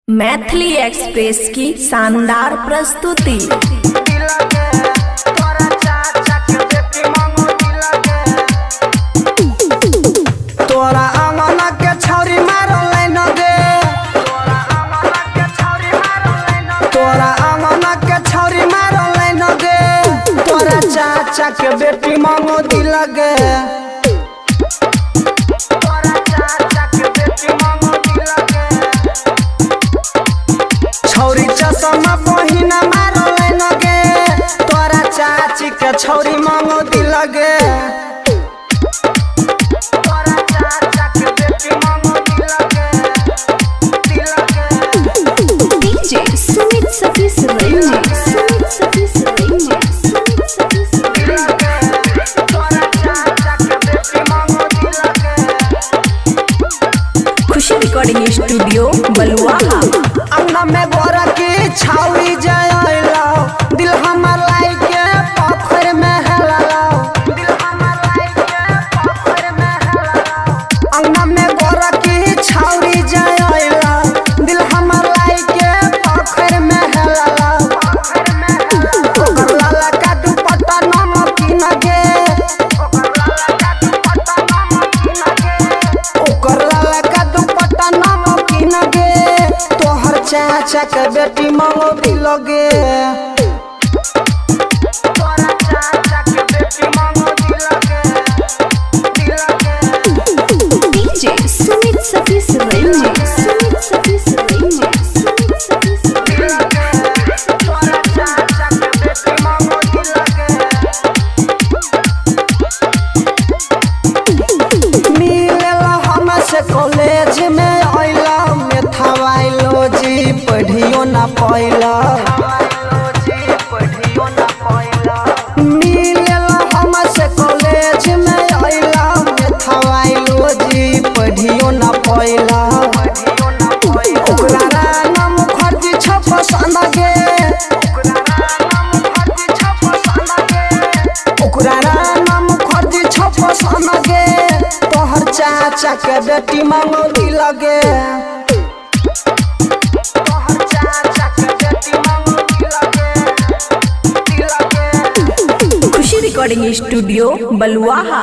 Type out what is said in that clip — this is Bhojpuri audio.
मैथिली एक्सप्रेस की शानदार प्रस्तुति। तोरा आंगन के छौरी मारल न गे, तोरा आंगन के छौरी मारल न गे, तोरा चाचा के बेटी मांगो दिल गे, तोरा चाचा के बेटी मांगो दिल गे, छौरी चश्मा पहिन मारल न गे, तोरा चाची के छौरी मांगो दिल गे। खुशी रिकॉर्डिंग स्टूडियो बलुआहा। अंगना में गोरा की छावरी जायला, दिल हमर लाई के पोखर में हेला, दिल हमर लाई के पोखर में हेला। अंगना में गोरा की छावरी जायला, दिल हमर लाई के पोखर में हेला, पोखर में हेला। ओकर लाला का दुपट्टा नमकीन गे, ओकर लाला का दुपट्टा नमकीन गे, ओकर लाला का दुपट्टा नमकीन गे, तोहर चाचा के बेटी मांगो दिल गे, तोरा चाचा के बेटी मांगो दिल गे, दिल गे। डीजे सुमित सतीश रेंजे, सुमित सतीश रेंजे, सुमित सतीश दिल गे, तोरा चाचा के बेटी मांगो दिल गे। मिलेला हमसे कॉलेज में आइला, मेथाबायोलॉजी पढ़ियो ना पाइला, मिलेला हमसे कॉलेज में आइला, मेथाबायोलॉजी पढ़ियो ना पाइला। ओकरा नाम मुखर्जी छ पसंद गे, ओकरा नाम मुखर्जी छ पसंद गे, तोहर चाचा के बेटी मांगो दिल गे, तोहर चाचा के बेटी मांगो दिल गे, दिल गे। खुशी रिकॉर्डिंग स्टूडियो बलुआहा।